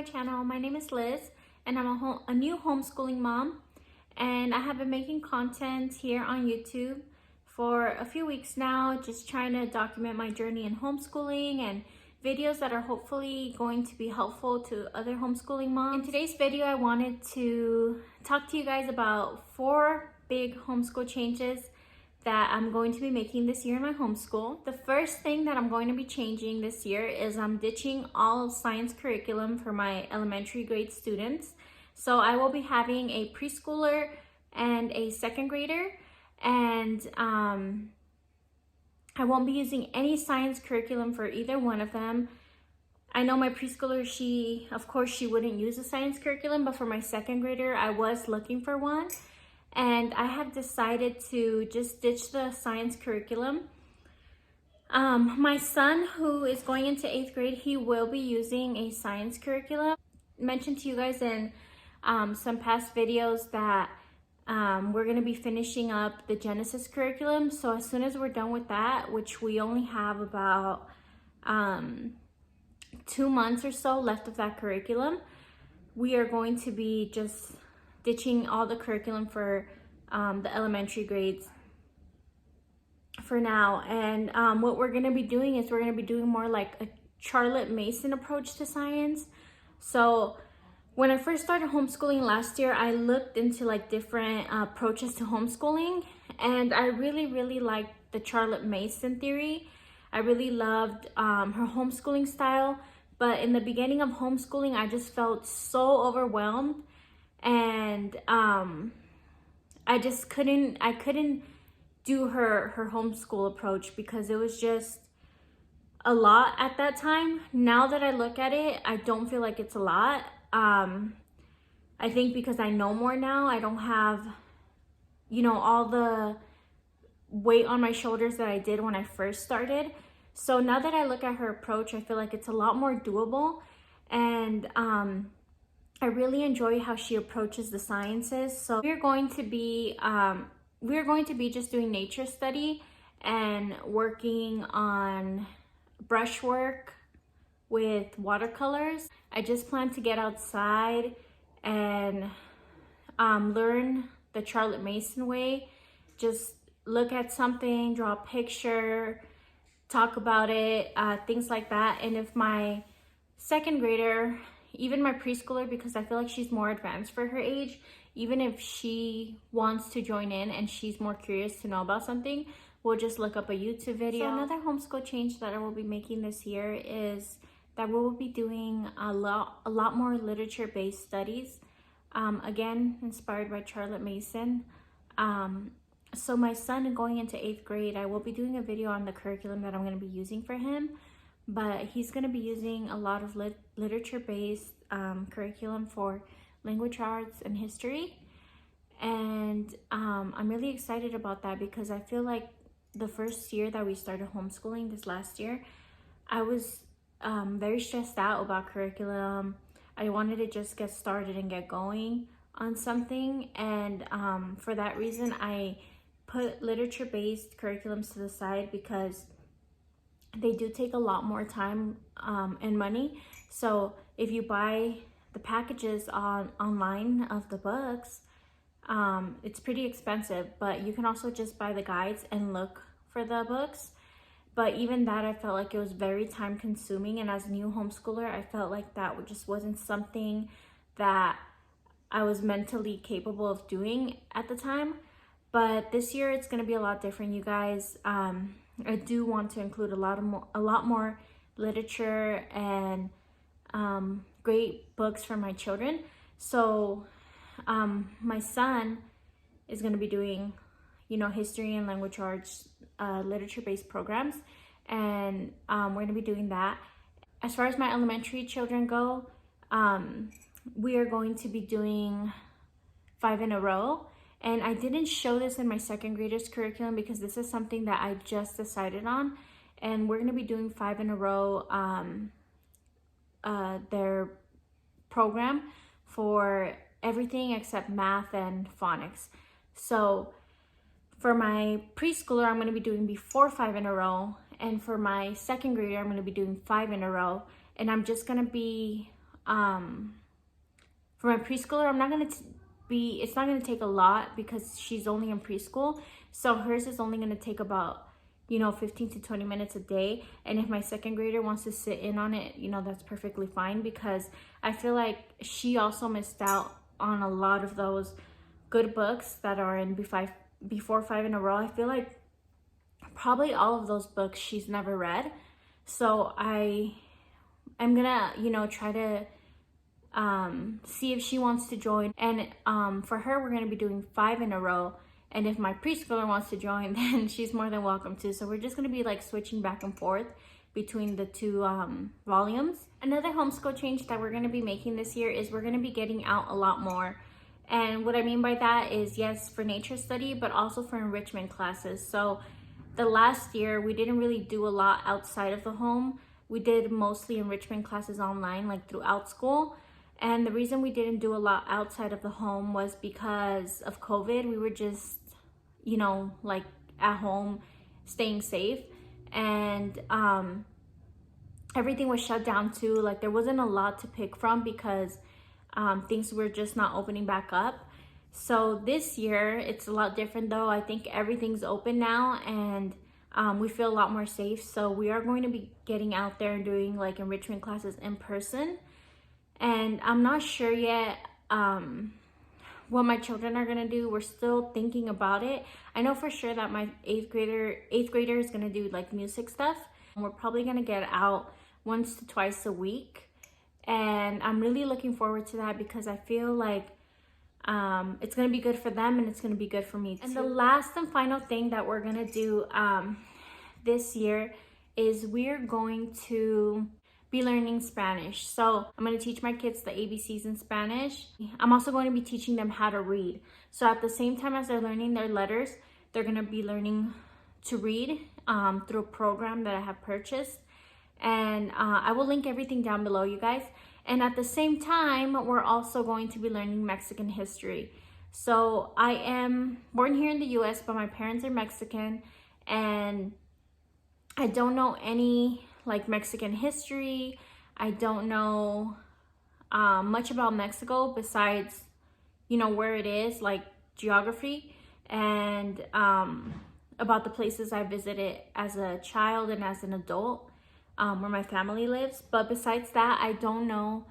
my channel. My name is Liz and I'm a new homeschooling mom, and I have been making content here on YouTube for a few weeks now, just trying to document my journey in homeschooling and videos that are hopefully going to be helpful to other homeschooling moms. In today's video, I wanted to talk to you guys about 4 big homeschool changes that I'm going to be making this year in my homeschool. The first thing that I'm going to be changing this year is I'm ditching all science curriculum for my elementary grade students. So I will be having a preschooler and a second grader, and I won't be using any science curriculum for either one of them. I know my preschooler, of course she wouldn't use a science curriculum, but for my second grader, I was looking for one. And I have decided to just ditch the science curriculum. My son, who is going into 8th grade, he will be using a science curriculum. I mentioned to you guys in some past videos that we're going to be finishing up the Genesis curriculum. So as soon as we're done with that, which we only have about 2 months or so left of that curriculum, we are going to be just ditching all the curriculum for the elementary grades for now. And what we're going to be doing is we're going to be doing more like a Charlotte Mason approach to science. So when I first started homeschooling last year, I looked into like different approaches to homeschooling, and I really liked the Charlotte Mason theory. I really loved her homeschooling style, but in the beginning of homeschooling, I just felt so overwhelmed, and I couldn't do her homeschool approach because it was just a lot at that time. Now that I look at it, I don't feel like it's a lot. I think because I know more now, I don't have, all the weight on my shoulders that I did when I first started. So now that I look at her approach, I feel like it's a lot more doable, and I really enjoy how she approaches the sciences. So we're going to be just doing nature study and working on brushwork with watercolors. I just plan to get outside and learn the Charlotte Mason way. Just look at something, draw a picture, talk about it, things like that. And if my second grader, even my preschooler, because I feel like she's more advanced for her age, even if she wants to join in and she's more curious to know about something, we'll just look up a YouTube video. So another homeschool change that I will be making this year is that we will be doing a lot more literature-based studies, again, inspired by Charlotte Mason. So my son going into 8th grade, I will be doing a video on the curriculum that I'm going to be using for him, but he's going to be using a lot of literature-based curriculum for language arts and history. And I'm really excited about that because I feel like the first year that we started homeschooling, this last year, I was very stressed out about curriculum. I wanted to just get started and get going on something, and for that reason I put literature-based curriculums to the side because they do take a lot more time and money. So if you buy the packages online of the books, it's pretty expensive, but you can also just buy the guides and look for the books. But even that, I felt like it was very time consuming, and as a new homeschooler, I felt like that just wasn't something that I was mentally capable of doing at the time. But this year it's going to be a lot different, you guys. I do want to include a lot more literature and great books for my children. So my son is going to be doing, history and language arts, literature-based programs, and we're going to be doing that. As far as my elementary children go, we are going to be doing 5 in a row. And I didn't show this in my second graders curriculum because this is something that I just decided on. And we're going to be doing 5 in a row, their program for everything except math and phonics. So for my preschooler, I'm going to be doing before 5 in a row. And for my second grader, I'm going to be doing 5 in a row. And I'm just going to be For my preschooler, I'm not going to it's not going to take a lot because she's only in preschool. So hers is only going to take about, 15 to 20 minutes a day. And if my second grader wants to sit in on it, that's perfectly fine, because I feel like she also missed out on a lot of those good books that are in before 5 in a row. I feel like probably all of those books she's never read. So I'm gonna, try to see if she wants to join. And for her, we're going to be doing 5 in a row. And if my preschooler wants to join, then she's more than welcome to. So we're just going to be like switching back and forth between the two volumes. Another homeschool change that we're going to be making this year is we're going to be getting out a lot more. And what I mean by that is, yes, for nature study, but also for enrichment classes. So the last year, we didn't really do a lot outside of the home. We did mostly enrichment classes online, like throughout school. And the reason we didn't do a lot outside of the home was because of COVID. We were just, like at home, staying safe. And everything was shut down too. Like there wasn't a lot to pick from because things were just not opening back up. So this year, it's a lot different though. I think everything's open now, and we feel a lot more safe. So we are going to be getting out there and doing like enrichment classes in person. And I'm not sure yet what my children are gonna do. We're still thinking about it. I know for sure that my eighth grader is gonna do like music stuff. We're probably gonna get out once to twice a week. And I'm really looking forward to that because I feel like it's gonna be good for them and it's gonna be good for me too. And the last and final thing that we're gonna do this year is we're going to be learning Spanish. So I'm going to teach my kids the ABCs in Spanish. I'm also going to be teaching them how to read. So at the same time as they're learning their letters, they're going to be learning to read through a program that I have purchased. And I will link everything down below, you guys. And at the same time, we're also going to be learning Mexican history. So I am born here in the US, but my parents are Mexican. And I don't know any like Mexican history. I don't know much about Mexico besides, where it is, like geography, and about the places I visited as a child and as an adult, where my family lives. But besides that, I don't know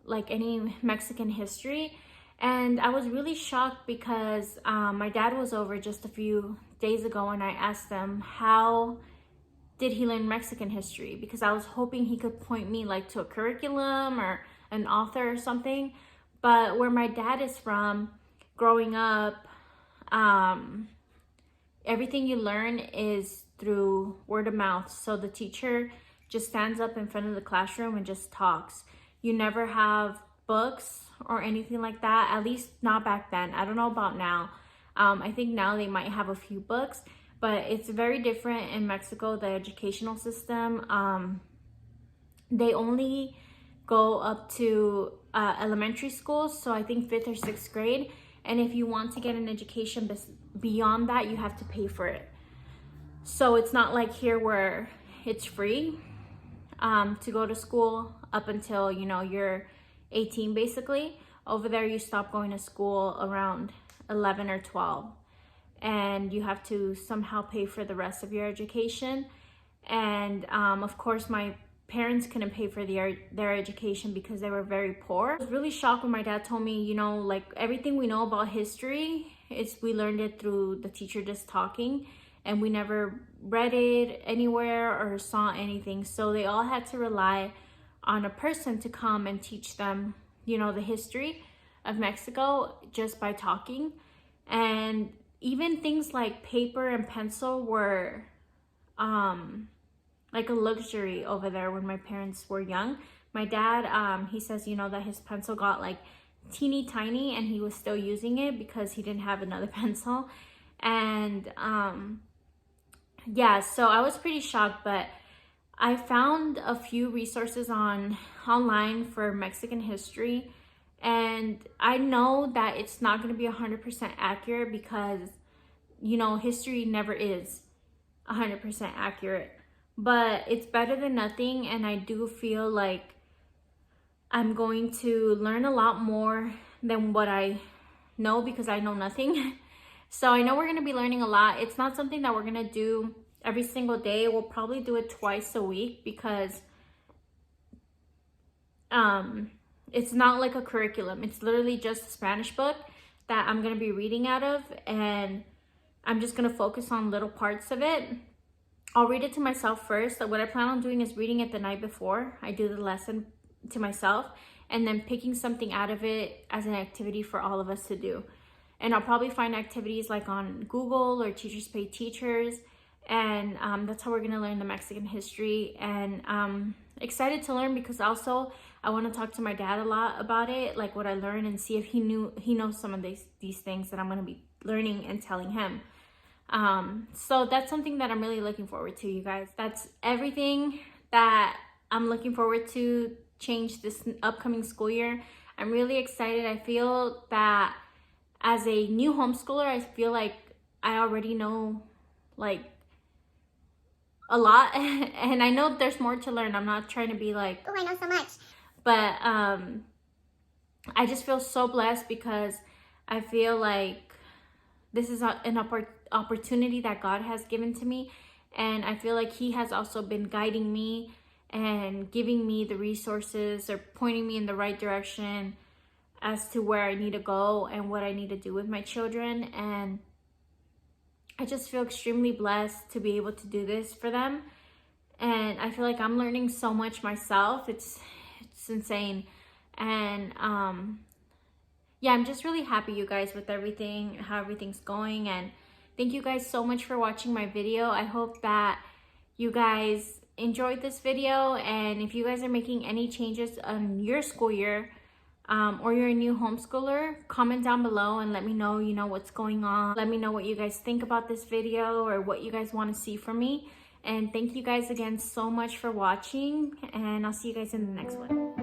like any Mexican history. And I was really shocked because my dad was over just a few days ago, and I asked him how did he learn Mexican history, because I was hoping he could point me like to a curriculum or an author or something. But where my dad is from, growing up, everything you learn is through word of mouth. So the teacher just stands up in front of the classroom and just talks. You never have books or anything like that, at least not back then. I don't know about now. I think now they might have a few books, but it's very different in Mexico, the educational system. They only go up to elementary school, so I think 5th or 6th grade. And if you want to get an education beyond that, you have to pay for it. So it's not like here where it's free to go to school up until, you're 18 basically. Over there, you stop going to school around 11 or 12. And you have to somehow pay for the rest of your education. And of course, my parents couldn't pay for their education because they were very poor. I was really shocked when my dad told me, like everything we know about history, we learned it through the teacher just talking, and we never read it anywhere or saw anything. So they all had to rely on a person to come and teach them, the history of Mexico just by talking. And even things like paper and pencil were like a luxury over there when my parents were young. My dad, he says, that his pencil got like teeny tiny and he was still using it because he didn't have another pencil. And yeah, so I was pretty shocked, but I found a few resources online for Mexican history. And I know that it's not going to be 100% accurate because, history never is 100% accurate. But it's better than nothing, and I do feel like I'm going to learn a lot more than what I know, because I know nothing. So I know we're going to be learning a lot. It's not something that we're going to do every single day. We'll probably do it twice a week, because it's not like a curriculum. It's literally just a Spanish book that I'm going to be reading out of, and I'm just going to focus on little parts of it. I'll read it to myself first. So what I plan on doing is reading it the night before I do the lesson to myself, and then picking something out of it as an activity for all of us to do. And I'll probably find activities like on Google or Teachers Pay Teachers, and that's how we're gonna learn the Mexican history. And I'm excited to learn, because also I want to talk to my dad a lot about it, like what I learned, and see if he knows some of these things that I'm gonna be learning and telling him. So that's something that I'm really looking forward to, you guys. That's everything that I'm looking forward to change this upcoming school year. I'm really excited. I feel that as a new homeschooler, I feel like I already know like a lot and I know there's more to learn. I'm not trying to be like, oh, I know so much. But I just feel so blessed, because I feel like this is an opportunity that God has given to me, and I feel like He has also been guiding me and giving me the resources, or pointing me in the right direction as to where I need to go and what I need to do with my children. And I just feel extremely blessed to be able to do this for them. And I feel like I'm learning so much myself. It's insane. And yeah, I'm just really happy, you guys, with everything, how everything's going. And thank you guys so much for watching my video. I hope that you guys enjoyed this video, and if you guys are making any changes on your school year, or you're a new homeschooler, comment down below and let me know, what's going on. Let me know what you guys think about this video, or what you guys want to see from me. And thank you guys again so much for watching, and I'll see you guys in the next one.